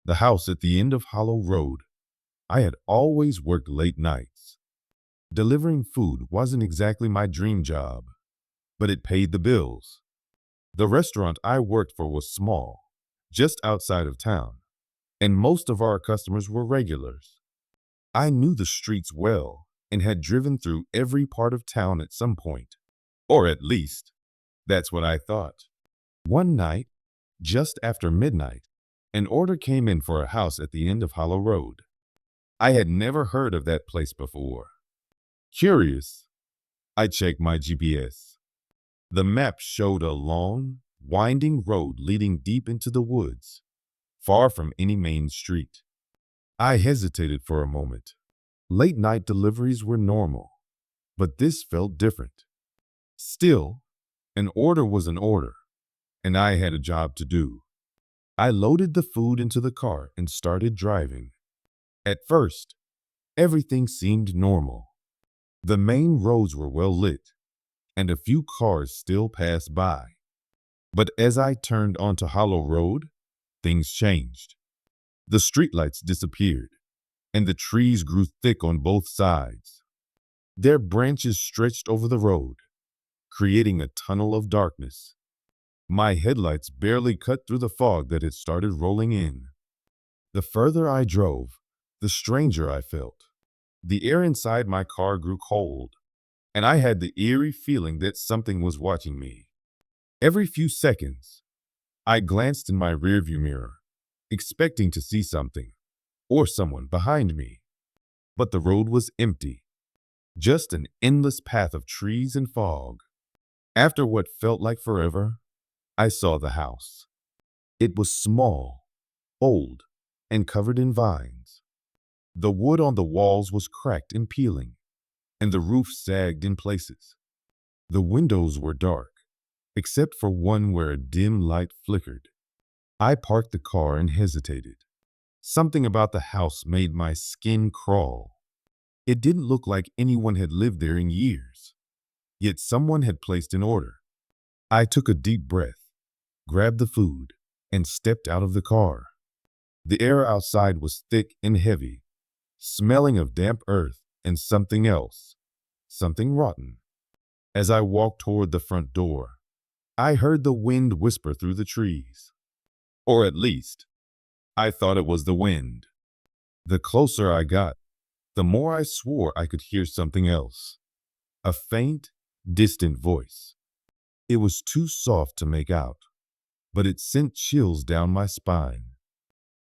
The house at the end of Hollow Road. I had always worked late nights. Delivering food wasn't exactly my dream job, but it paid the bills. The restaurant I worked for was small, just outside of town, and most of our customers were regulars. I knew the streets well and had driven through every part of town at some point, or at least, that's what I thought. One night, just after midnight, an order came in for a house at the end of Hollow Road. I had never heard of that place before. Curious, I checked my GPS. The map showed a long, winding road leading deep into the woods, far from any main street. I hesitated for a moment. Late night deliveries were normal, but this felt different. Still, an order was an order, and I had a job to do. I loaded the food into the car and started driving. At first, everything seemed normal. The main roads were well lit, and a few cars still passed by. But as I turned onto Hollow Road, things changed. The streetlights disappeared, and the trees grew thick on both sides. Their branches stretched over the road, creating a tunnel of darkness. My headlights barely cut through the fog that had started rolling in. The further I drove, the stranger I felt. The air inside my car grew cold, and I had the eerie feeling that something was watching me. Every few seconds, I glanced in my rearview mirror, expecting to see something or someone behind me. But the road was empty, just an endless path of trees and fog. After what felt like forever, I saw the house. It was small, old, and covered in vines. The wood on the walls was cracked and peeling, and the roof sagged in places. The windows were dark, except for one where a dim light flickered. I parked the car and hesitated. Something about the house made my skin crawl. It didn't look like anyone had lived there in years, yet someone had placed an order. I took a deep breath, grabbed the food, and stepped out of the car. The air outside was thick and heavy, smelling of damp earth and something else, something rotten. As I walked toward the front door, I heard the wind whisper through the trees. Or at least, I thought it was the wind. The closer I got, the more I swore I could hear something else. A faint, distant voice. It was too soft to make out, but it sent chills down my spine.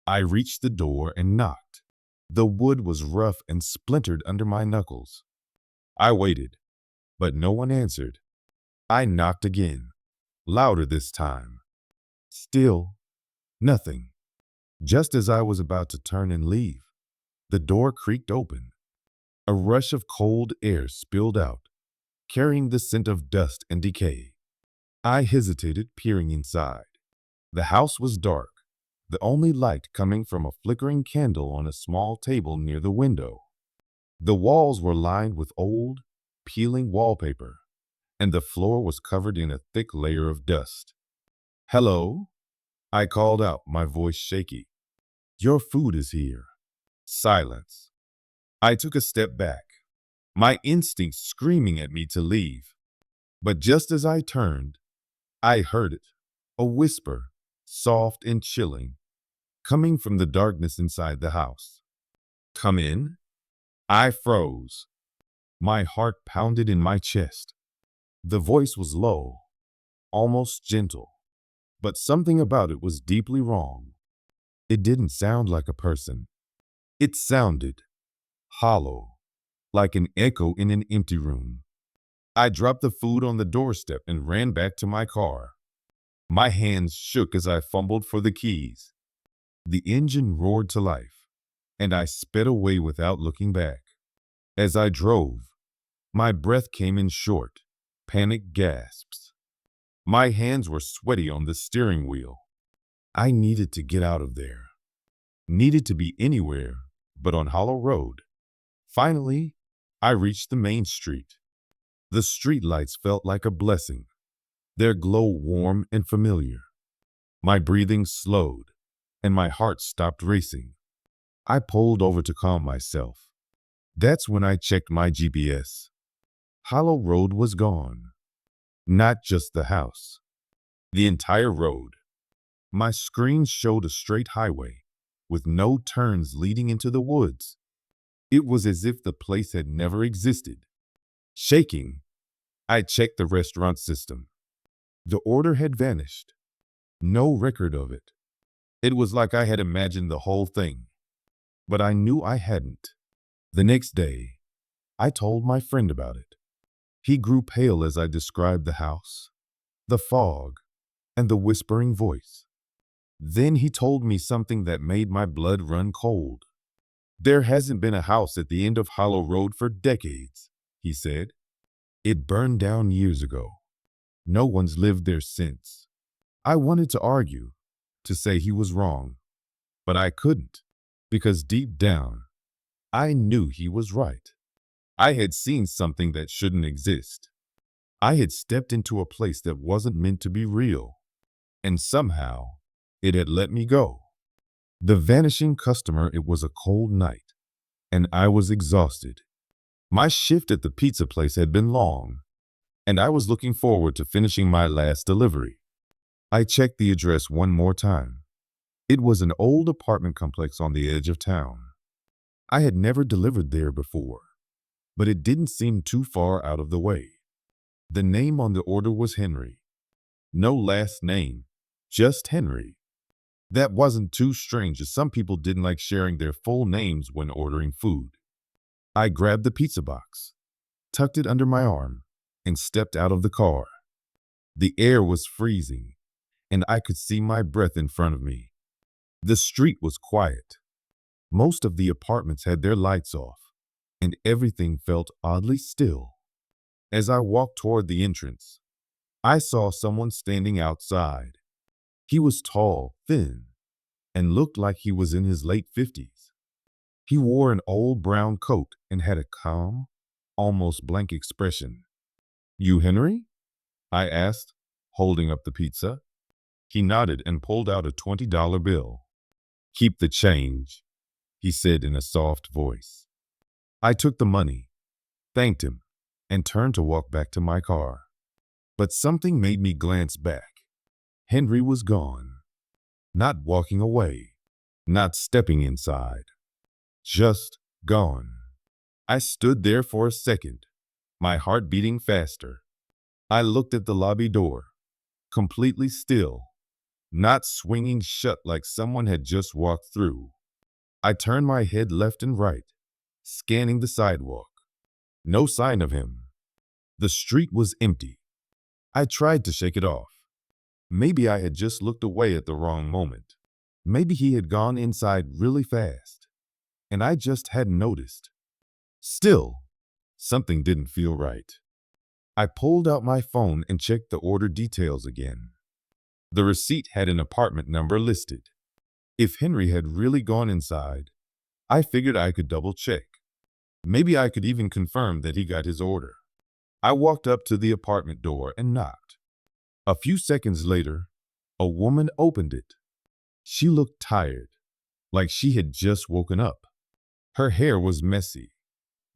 I reached the door and knocked. The wood was rough and splintered under my knuckles. I waited, but no one answered. I knocked again, louder this time. Still, nothing. Just as I was about to turn and leave, the door creaked open. A rush of cold air spilled out, carrying the scent of dust and decay. I hesitated, peering inside. The house was dark, the only light coming from a flickering candle on a small table near the window. The walls were lined with old, peeling wallpaper, and the floor was covered in a thick layer of dust. "Hello?" I called out, my voice shaky. "Your food is here." Silence. I took a step back, my instincts screaming at me to leave. But just as I turned, I heard it, a whisper, soft and chilling, coming from the darkness inside the house. "Come in?" I froze. My heart pounded in my chest. The voice was low, almost gentle, but something about it was deeply wrong. It didn't sound like a person. It sounded hollow, like an echo in an empty room. I dropped the food on the doorstep and ran back to my car. My hands shook as I fumbled for the keys. The engine roared to life, and I sped away without looking back. As I drove, my breath came in short, panicked gasps. My hands were sweaty on the steering wheel. I needed to get out of there. Needed to be anywhere but on Hollow Road. Finally, I reached the main street. The streetlights felt like a blessing, their glow warm and familiar. My breathing slowed, and my heart stopped racing. I pulled over to calm myself. That's when I checked my GPS. Hollow Road was gone. Not just the house. The entire road. My screen showed a straight highway, with no turns leading into the woods. It was as if the place had never existed. Shaking, I checked the restaurant system. The order had vanished. No record of it. It was like I had imagined the whole thing. But I knew I hadn't. The next day, I told my friend about it. He grew pale as I described the house, the fog, and the whispering voice. Then he told me something that made my blood run cold. There hasn't been a house at the end of Hollow Road for decades, he said. It burned down years ago. No one's lived there since. I wanted to argue, to say he was wrong, but I couldn't, because deep down, I knew he was right. I had seen something that shouldn't exist. I had stepped into a place that wasn't meant to be real, and somehow, it had let me go. The vanishing customer, it was a cold night, and I was exhausted. My shift at the pizza place had been long, and I was looking forward to finishing my last delivery. I checked the address one more time. It was an old apartment complex on the edge of town. I had never delivered there before, but it didn't seem too far out of the way. The name on the order was Henry. No last name, just Henry. That wasn't too strange, as some people didn't like sharing their full names when ordering food. I grabbed the pizza box, tucked it under my arm, and stepped out of the car. The air was freezing, and I could see my breath in front of me. The street was quiet. Most of the apartments had their lights off, and everything felt oddly still. As I walked toward the entrance, I saw someone standing outside. He was tall, thin, and looked like he was in his late 50s. He wore an old brown coat and had a calm, almost blank expression. "You Henry?" I asked, holding up the pizza. He nodded and pulled out a $20 bill. "Keep the change," he said in a soft voice. I took the money, thanked him, and turned to walk back to my car. But something made me glance back. Henry was gone. Not walking away, not stepping inside. Just gone. I stood there for a second, my heart beating faster. I looked at the lobby door, completely still, not swinging shut like someone had just walked through. I turned my head left and right, scanning the sidewalk. No sign of him. The street was empty. I tried to shake it off. Maybe I had just looked away at the wrong moment. Maybe he had gone inside really fast, and I just hadn't noticed. Still, something didn't feel right. I pulled out my phone and checked the order details again. The receipt had an apartment number listed. If Henry had really gone inside, I figured I could double check. Maybe I could even confirm that he got his order. I walked up to the apartment door and knocked. A few seconds later, a woman opened it. She looked tired, like she had just woken up. Her hair was messy,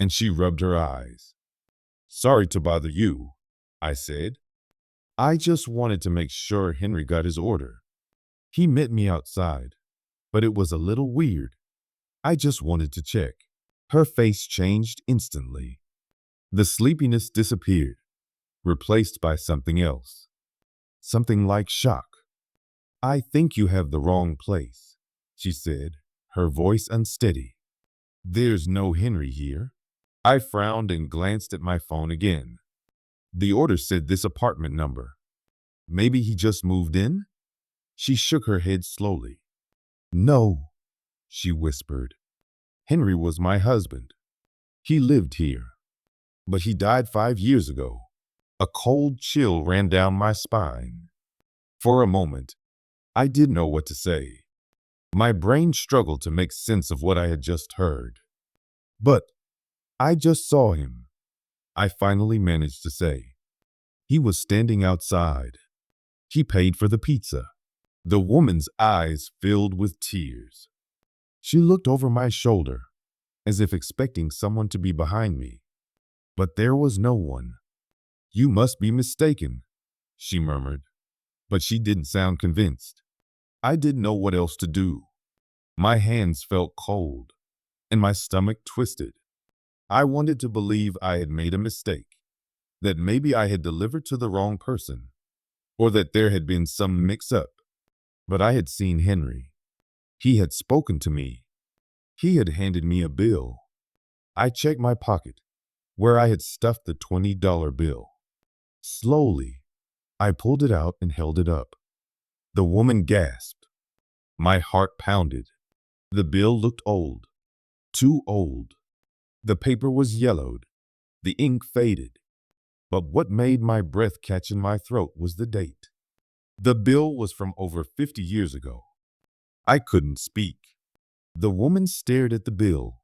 and she rubbed her eyes. "Sorry to bother you," I said. "I just wanted to make sure Henry got his order. He met me outside, but it was a little weird. I just wanted to check." Her face changed instantly. The sleepiness disappeared, replaced by something else. Something like shock. "I think you have the wrong place," she said, her voice unsteady. "There's no Henry here." I frowned and glanced at my phone again. The order said this apartment number. Maybe he just moved in? She shook her head slowly. "No," she whispered. "Henry was my husband. He lived here. But he died 5 years ago." A cold chill ran down my spine. For a moment, I didn't know what to say. My brain struggled to make sense of what I had just heard. "But I just saw him," I finally managed to say. "He was standing outside. He paid for the pizza." The woman's eyes filled with tears. She looked over my shoulder, as if expecting someone to be behind me. But there was no one. "You must be mistaken," she murmured, but she didn't sound convinced. I didn't know what else to do. My hands felt cold, and my stomach twisted. I wanted to believe I had made a mistake, that maybe I had delivered to the wrong person, or that there had been some mix-up. But I had seen Henry. He had spoken to me. He had handed me a bill. I checked my pocket, where I had stuffed the $20 bill. Slowly, I pulled it out and held it up. The woman gasped. My heart pounded. The bill looked old, too old. The paper was yellowed, the ink faded. But what made my breath catch in my throat was the date. The bill was from over 50 years ago. I couldn't speak. The woman stared at the bill,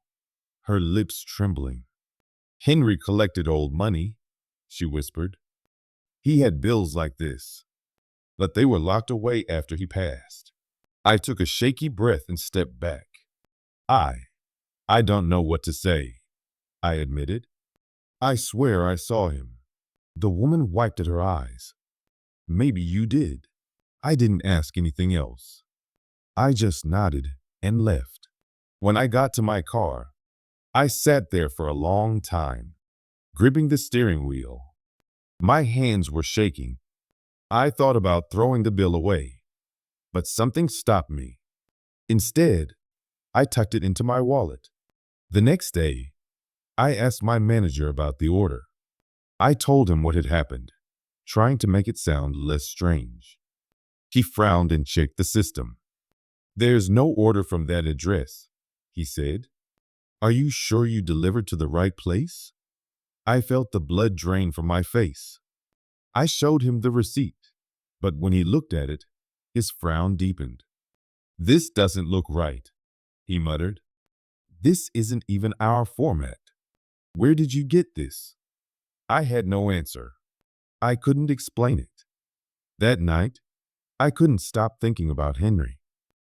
her lips trembling. "Henry collected old money," she whispered. "He had bills like this, but they were locked away after he passed." I took a shaky breath and stepped back. I don't know what to say," I admitted. "I swear I saw him." The woman wiped at her eyes. "Maybe you did." I didn't ask anything else. I just nodded and left. When I got to my car, I sat there for a long time, gripping the steering wheel. My hands were shaking. I thought about throwing the bill away, but something stopped me. Instead, I tucked it into my wallet. The next day, I asked my manager about the order. I told him what had happened, trying to make it sound less strange. He frowned and checked the system. "There's no order from that address," he said. "Are you sure you delivered to the right place?" I felt the blood drain from my face. I showed him the receipt, but when he looked at it, his frown deepened. "This doesn't look right," he muttered. "This isn't even our format. Where did you get this?" I had no answer. I couldn't explain it. That night, I couldn't stop thinking about Henry.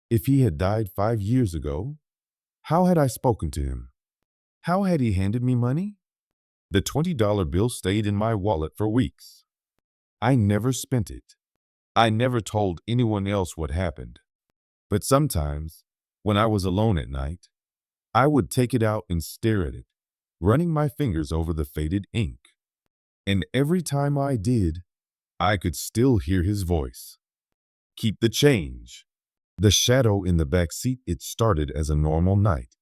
If he had died 5 years ago, how had I spoken to him? How had he handed me money? The $20 bill stayed in my wallet for weeks. I never spent it. I never told anyone else what happened. But sometimes, when I was alone at night, I would take it out and stare at it, running my fingers over the faded ink. And every time I did, I could still hear his voice. "Keep the change." The shadow in the back seat, it started as a normal night,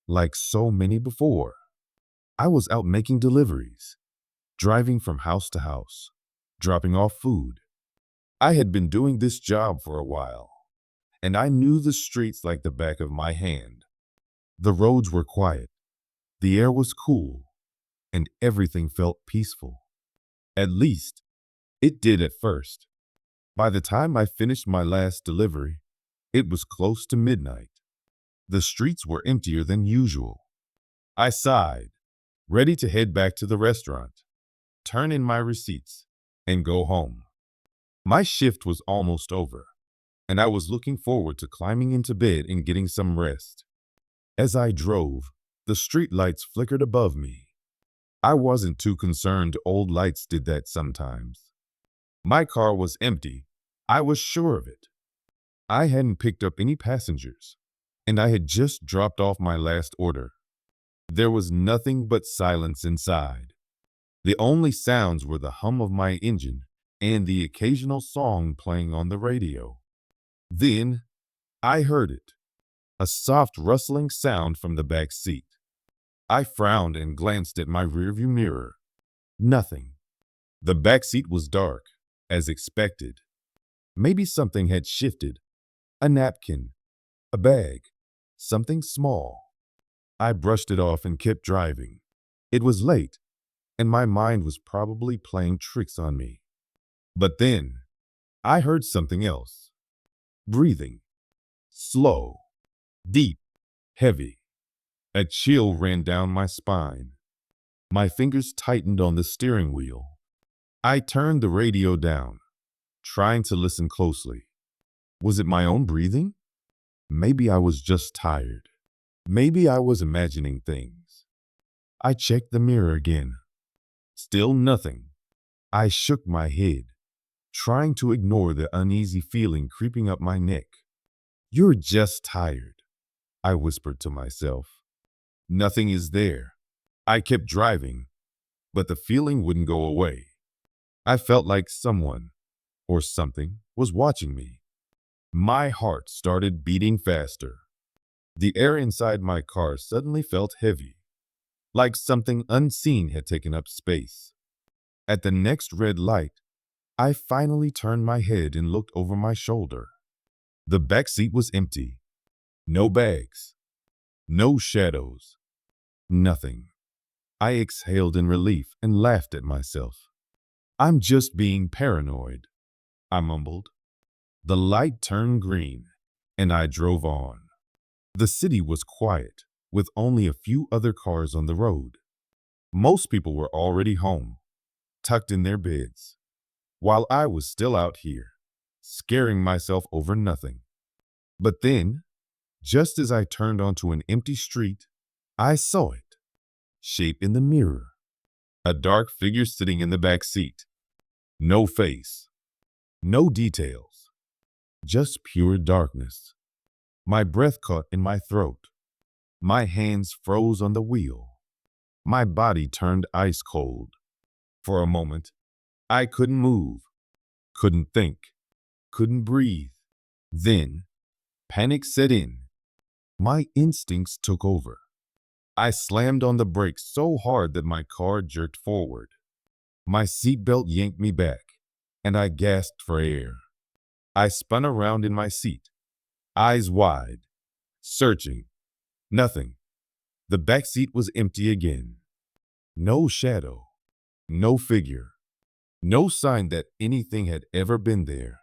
like so many before. I was out making deliveries, driving from house to house, dropping off food. I had been doing this job for a while, and I knew the streets like the back of my hand. The roads were quiet, the air was cool, and everything felt peaceful. At least, it did at first. By the time I finished my last delivery, it was close to midnight. The streets were emptier than usual. I sighed, ready to head back to the restaurant, turn in my receipts, and go home. My shift was almost over, and I was looking forward to climbing into bed and getting some rest. As I drove, the street lights flickered above me. I wasn't too concerned. Old lights did that sometimes. My car was empty. I was sure of it. I hadn't picked up any passengers, and I had just dropped off my last order. There was nothing but silence inside. The only sounds were the hum of my engine and the occasional song playing on the radio. Then I heard it, a soft rustling sound from the back seat. I frowned and glanced at my rearview mirror. Nothing. The back seat was dark, as expected. Maybe something had shifted. A napkin, a bag, something small. I brushed it off and kept driving. It was late, and my mind was probably playing tricks on me. But then, I heard something else. Breathing. Slow, deep, heavy. A chill ran down my spine. My fingers tightened on the steering wheel. I turned the radio down, trying to listen closely. Was it my own breathing? Maybe I was just tired. Maybe I was imagining things. I checked the mirror again. Still nothing. I shook my head, trying to ignore the uneasy feeling creeping up my neck. You're just tired, I whispered to myself. Nothing is there. I kept driving, but the feeling wouldn't go away. I felt like someone, or something, was watching me. My heart started beating faster. The air inside my car suddenly felt heavy, like something unseen had taken up space. At the next red light, I finally turned my head and looked over my shoulder. The back seat was empty. No bags. No shadows. Nothing. I exhaled in relief and laughed at myself. I'm just being paranoid, I mumbled. The light turned green, and I drove on. The city was quiet, with only a few other cars on the road. Most people were already home, tucked in their beds, while I was still out here, scaring myself over nothing. But then, just as I turned onto an empty street, I saw it, shaped in the mirror. A dark figure sitting in the back seat. No face, no details, just pure darkness. My breath caught in my throat. My hands froze on the wheel. My body turned ice cold. For a moment, I couldn't move, couldn't think, couldn't breathe. Then, panic set in. My instincts took over. I slammed on the brakes so hard that my car jerked forward. My seatbelt yanked me back, and I gasped for air. I spun around in my seat, eyes wide, searching. Nothing. The back seat was empty again. No shadow, no figure, no sign that anything had ever been there.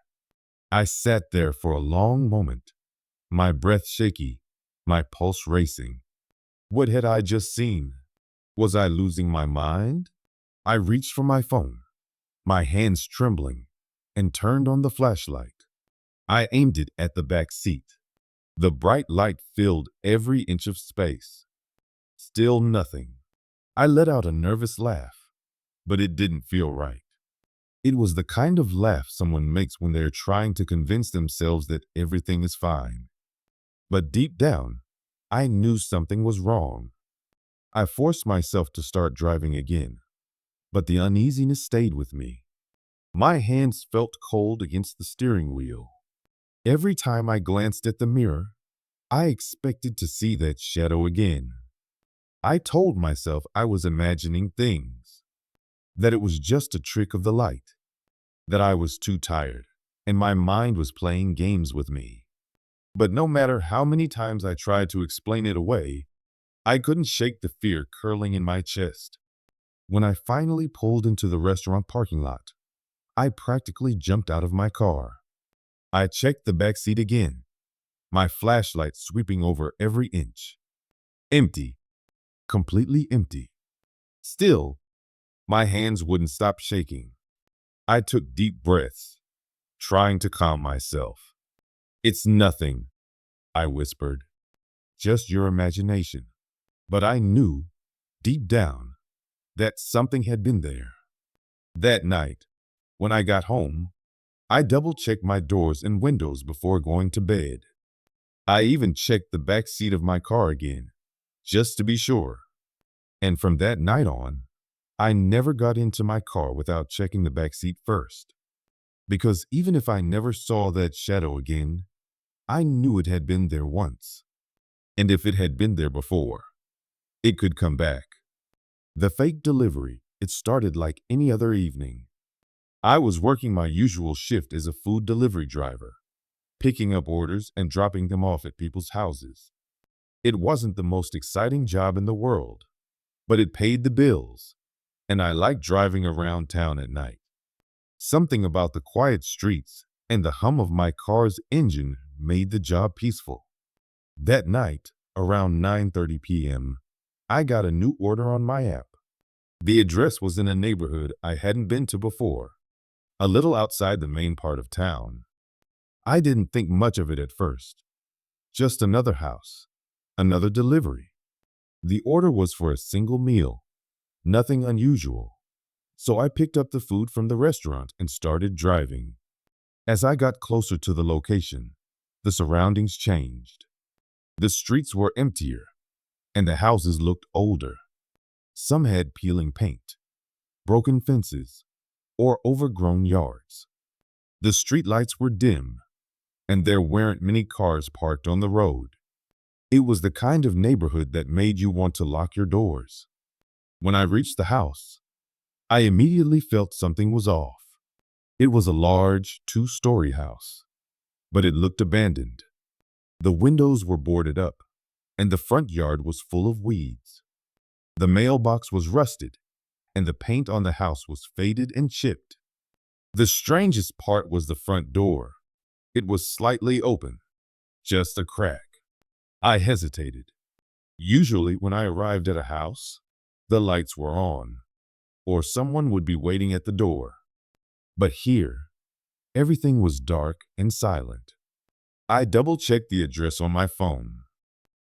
I sat there for a long moment, my breath shaky, my pulse racing. What had I just seen? Was I losing my mind? I reached for my phone, my hands trembling, and turned on the flashlight. I aimed it at the back seat. The bright light filled every inch of space. Still nothing. I let out a nervous laugh, but it didn't feel right. It was the kind of laugh someone makes when they're trying to convince themselves that everything is fine. But deep down, I knew something was wrong. I forced myself to start driving again, but the uneasiness stayed with me. My hands felt cold against the steering wheel. Every time I glanced at the mirror, I expected to see that shadow again. I told myself I was imagining things, that it was just a trick of the light, that I was too tired, and my mind was playing games with me. But no matter how many times I tried to explain it away, I couldn't shake the fear curling in my chest. When I finally pulled into the restaurant parking lot, I practically jumped out of my car. I checked the back seat again, my flashlight sweeping over every inch. Empty. Completely empty. Still, my hands wouldn't stop shaking. I took deep breaths, trying to calm myself. It's nothing, I whispered. Just your imagination. But I knew, deep down, that something had been there. That night, when I got home, I double-checked my doors and windows before going to bed. I even checked the back seat of my car again, just to be sure. And from that night on, I never got into my car without checking the back seat first. Because even if I never saw that shadow again, I knew it had been there once. And if it had been there before, it could come back. The fake delivery, it started like any other evening. I was working my usual shift as a food delivery driver, picking up orders and dropping them off at people's houses. It wasn't the most exciting job in the world, but it paid the bills, and I liked driving around town at night. Something about the quiet streets and the hum of my car's engine made the job peaceful. That night, around 9:30 p.m., I got a new order on my app. The address was in a neighborhood I hadn't been to before, a little outside the main part of town. I didn't think much of it at first. Just another house, another delivery. The order was for a single meal, nothing unusual. So I picked up the food from the restaurant and started driving. As I got closer to the location, the surroundings changed. The streets were emptier, and the houses looked older. Some had peeling paint, broken fences, or overgrown yards. The streetlights were dim, and there weren't many cars parked on the road. It was the kind of neighborhood that made you want to lock your doors. When I reached the house, I immediately felt something was off. It was a large, two-story house, but it looked abandoned. The windows were boarded up, and the front yard was full of weeds. The mailbox was rusted, and the paint on the house was faded and chipped. The strangest part was the front door. It was slightly open, just a crack. I hesitated. Usually when I arrived at a house, the lights were on, or someone would be waiting at the door. But here, everything was dark and silent. I double-checked the address on my phone.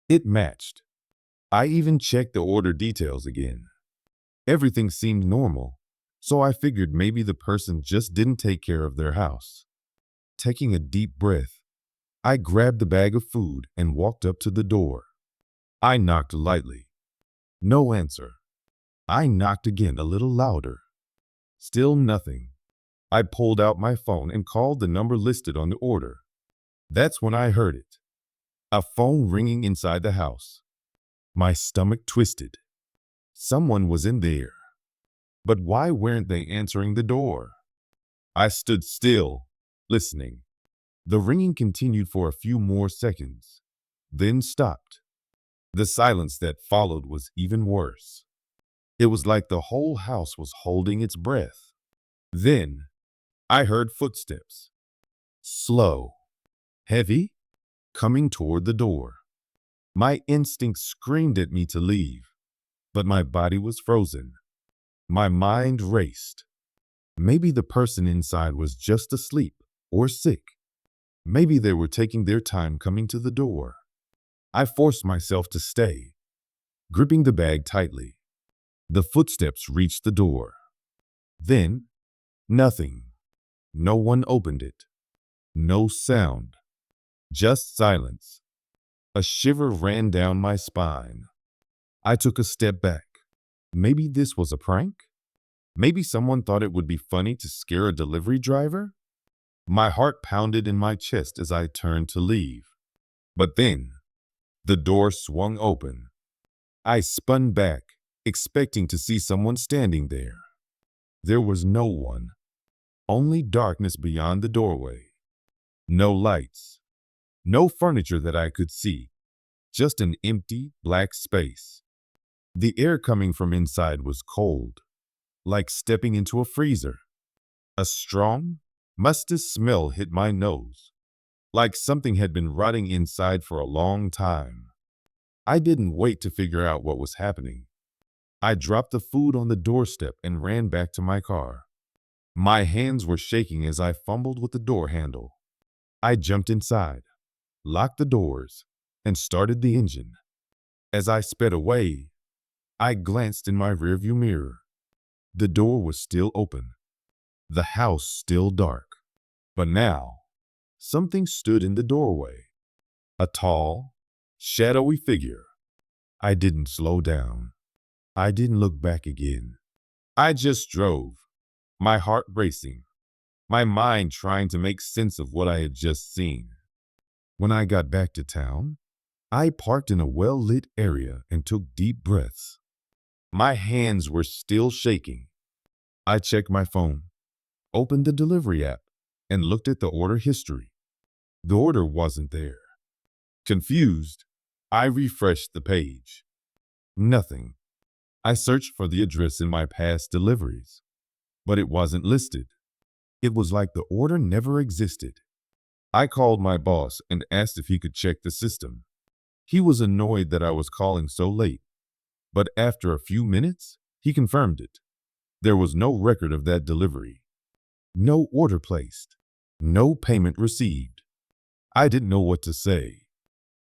It matched. I even checked the order details again. Everything seemed normal, so I figured maybe the person just didn't take care of their house. Taking a deep breath, I grabbed the bag of food and walked up to the door. I knocked lightly. No answer. I knocked again a little louder. Still nothing. I pulled out my phone and called the number listed on the order. That's when I heard it. A phone ringing inside the house. My stomach twisted. Someone was in there. But why weren't they answering the door? I stood still, listening. The ringing continued for a few more seconds, then stopped. The silence that followed was even worse. It was like the whole house was holding its breath. Then, I heard footsteps. Slow, heavy, coming toward the door. My instinct screamed at me to leave, but my body was frozen. My mind raced. Maybe the person inside was just asleep or sick. Maybe they were taking their time coming to the door. I forced myself to stay, gripping the bag tightly. The footsteps reached the door. Then, nothing. No one opened it. No sound. Just silence. A shiver ran down my spine. I took a step back. Maybe this was a prank? Maybe someone thought it would be funny to scare a delivery driver? My heart pounded in my chest as I turned to leave. But then, the door swung open. I spun back, expecting to see someone standing there. There was no one. Only darkness beyond the doorway. No lights. No furniture that I could see. Just an empty, black space. The air coming from inside was cold, like stepping into a freezer. A strong, musty smell hit my nose, like something had been rotting inside for a long time. I didn't wait to figure out what was happening. I dropped the food on the doorstep and ran back to my car. My hands were shaking as I fumbled with the door handle. I jumped inside, locked the doors, and started the engine. As I sped away, I glanced in my rearview mirror. The door was still open, the house still dark. But now, something stood in the doorway. A tall, shadowy figure. I didn't slow down. I didn't look back again. I just drove, my heart racing, my mind trying to make sense of what I had just seen. When I got back to town, I parked in a well-lit area and took deep breaths. My hands were still shaking. I checked my phone, opened the delivery app, and looked at the order history. The order wasn't there. Confused, I refreshed the page. Nothing. I searched for the address in my past deliveries, but it wasn't listed. It was like the order never existed. I called my boss and asked if he could check the system. He was annoyed that I was calling so late, but after a few minutes, he confirmed it. There was no record of that delivery. No order placed. No payment received. I didn't know what to say.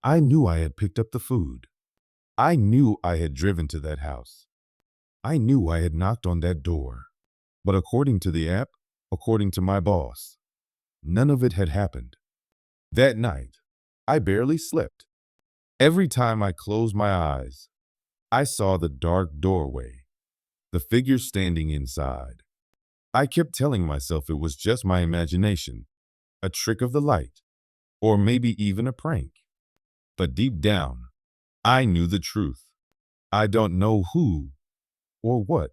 I knew I had picked up the food. I knew I had driven to that house. I knew I had knocked on that door. But according to the app, according to my boss, none of it had happened. That night, I barely slept. Every time I closed my eyes, I saw the dark doorway, the figure standing inside. I kept telling myself it was just my imagination, a trick of the light, or maybe even a prank. But deep down, I knew the truth. I don't know who or what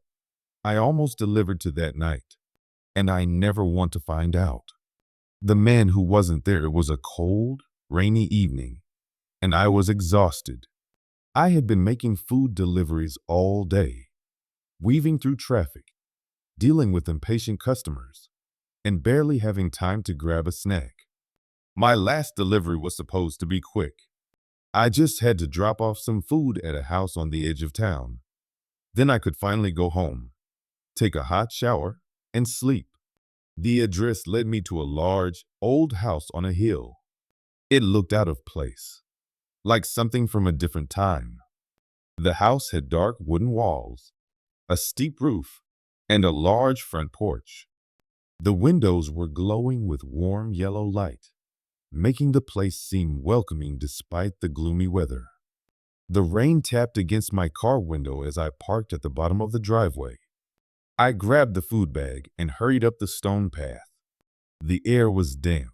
I almost delivered to that night, and I never want to find out. The man who wasn't there. It was a cold, rainy evening, and I was exhausted. I had been making food deliveries all day, weaving through traffic, dealing with impatient customers, and barely having time to grab a snack. My last delivery was supposed to be quick. I just had to drop off some food at a house on the edge of town. Then I could finally go home, take a hot shower, and sleep. The address led me to a large, old house on a hill. It looked out of place, like something from a different time. The house had dark wooden walls, a steep roof, and a large front porch. The windows were glowing with warm yellow light, making the place seem welcoming despite the gloomy weather. The rain tapped against my car window as I parked at the bottom of the driveway. I grabbed the food bag and hurried up the stone path. The air was damp,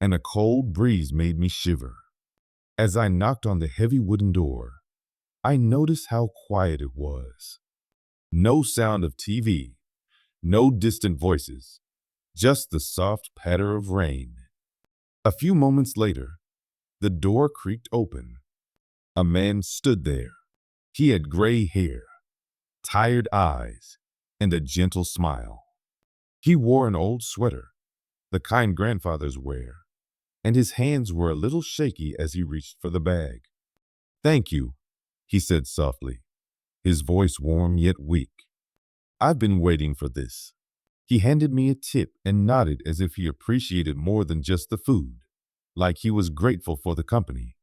and a cold breeze made me shiver. As I knocked on the heavy wooden door, I noticed how quiet it was. No sound of TV, no distant voices, just the soft patter of rain. A few moments later, the door creaked open. A man stood there. He had gray hair, tired eyes, and a gentle smile. He wore an old sweater, the kind grandfathers wear, and his hands were a little shaky as he reached for the bag. "Thank you," he said softly, his voice warm yet weak. "I've been waiting for this." He handed me a tip and nodded as if he appreciated more than just the food, like he was grateful for the company,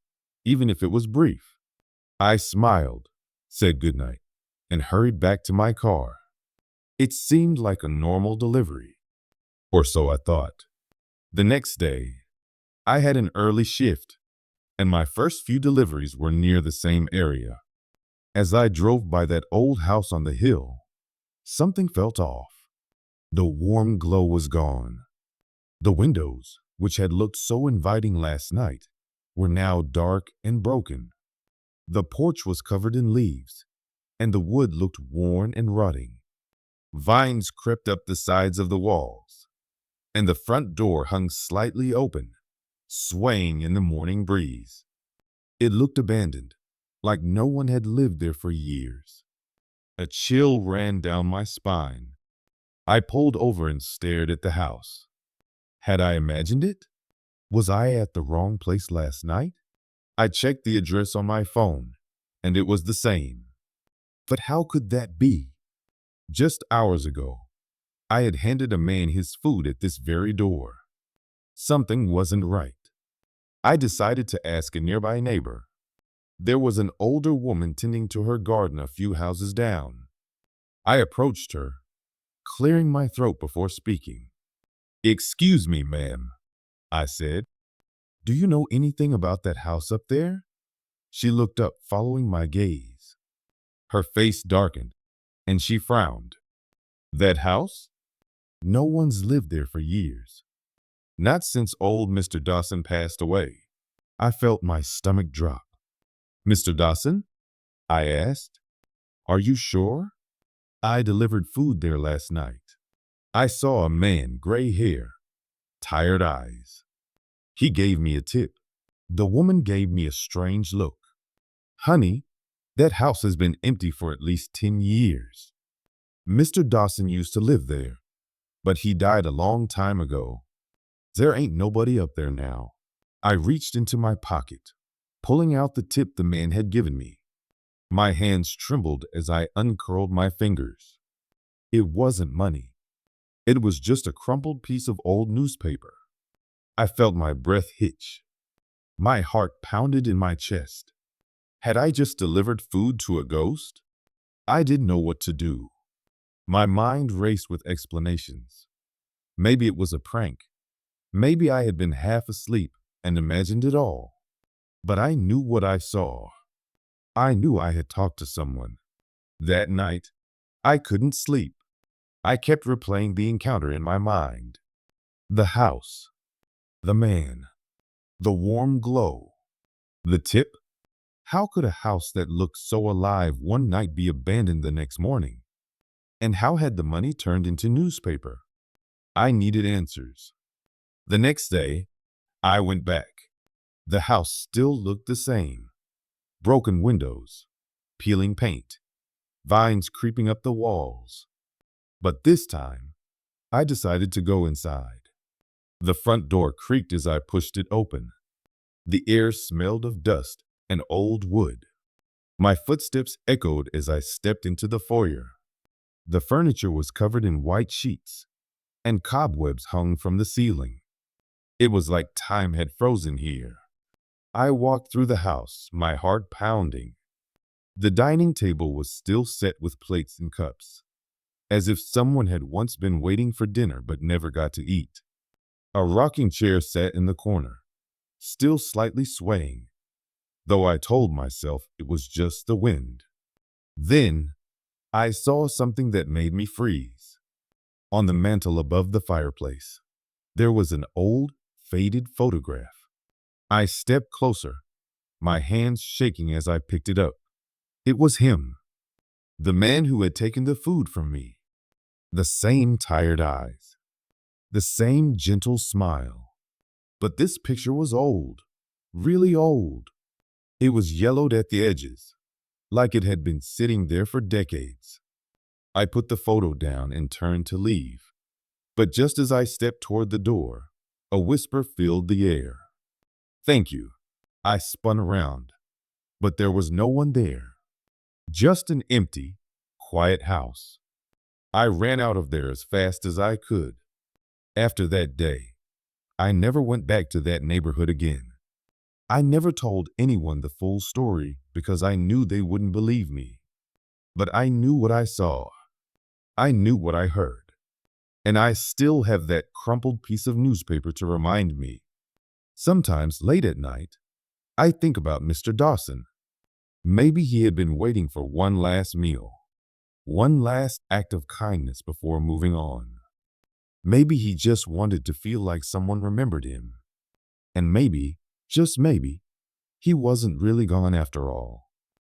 even if it was brief. I smiled, said goodnight, and hurried back to my car. It seemed like a normal delivery, or so I thought. The next day, I had an early shift, and my first few deliveries were near the same area. As I drove by that old house on the hill, something felt off. The warm glow was gone. The windows, which had looked so inviting last night, were now dark and broken. The porch was covered in leaves, and the wood looked worn and rotting. Vines crept up the sides of the walls, and the front door hung slightly open, swaying in the morning breeze. It looked abandoned, like no one had lived there for years. A chill ran down my spine. I pulled over and stared at the house. Had I imagined it? Was I at the wrong place last night? I checked the address on my phone, and it was the same. But how could that be? Just hours ago, I had handed a man his food at this very door. Something wasn't right. I decided to ask a nearby neighbor. There was an older woman tending to her garden a few houses down. I approached her, clearing my throat before speaking. "Excuse me, ma'am," I said. "Do you know anything about that house up there?" She looked up, following my gaze. Her face darkened, and she frowned. "That house? No one's lived there for years. Not since old Mr. Dawson passed away." I felt my stomach drop. "Mr. Dawson?" I asked. "Are you sure? I delivered food there last night. I saw a man, gray hair, tired eyes. He gave me a tip." The woman gave me a strange look. "Honey, that house has been empty for at least 10 years. Mr. Dawson used to live there, but he died a long time ago. There ain't nobody up there now." I reached into my pocket, pulling out the tip the man had given me. My hands trembled as I uncurled my fingers. It wasn't money. It was just a crumpled piece of old newspaper. I felt my breath hitch. My heart pounded in my chest. Had I just delivered food to a ghost? I didn't know what to do. My mind raced with explanations. Maybe it was a prank. Maybe I had been half asleep and imagined it all. But I knew what I saw. I knew I had talked to someone. That night, I couldn't sleep. I kept replaying the encounter in my mind. The house, the man, the warm glow, the tip. How could a house that looked so alive one night be abandoned the next morning? And how had the money turned into newspaper? I needed answers. The next day, I went back. The house still looked the same. Broken windows, peeling paint, vines creeping up the walls. But this time, I decided to go inside. The front door creaked as I pushed it open. The air smelled of dust and old wood. My footsteps echoed as I stepped into the foyer. The furniture was covered in white sheets, and cobwebs hung from the ceiling. It was like time had frozen here. I walked through the house, my heart pounding. The dining table was still set with plates and cups, as if someone had once been waiting for dinner but never got to eat. A rocking chair sat in the corner, still slightly swaying, though I told myself it was just the wind. Then, I saw something that made me freeze. On the mantel above the fireplace, there was an old, faded photograph. I stepped closer, my hands shaking as I picked it up. It was him, the man who had taken the food from me. The same tired eyes, the same gentle smile. But this picture was old, really old. It was yellowed at the edges, like it had been sitting there for decades. I put the photo down and turned to leave. But just as I stepped toward the door, a whisper filled the air. "Thank you." I spun around, but there was no one there. Just an empty, quiet house. I ran out of there as fast as I could. After that day, I never went back to that neighborhood again. I never told anyone the full story because I knew they wouldn't believe me. But I knew what I saw. I knew what I heard. And I still have that crumpled piece of newspaper to remind me. Sometimes late at night, I think about Mr. Dawson. Maybe he had been waiting for one last meal, one last act of kindness before moving on. Maybe he just wanted to feel like someone remembered him. And maybe, just maybe, he wasn't really gone after all.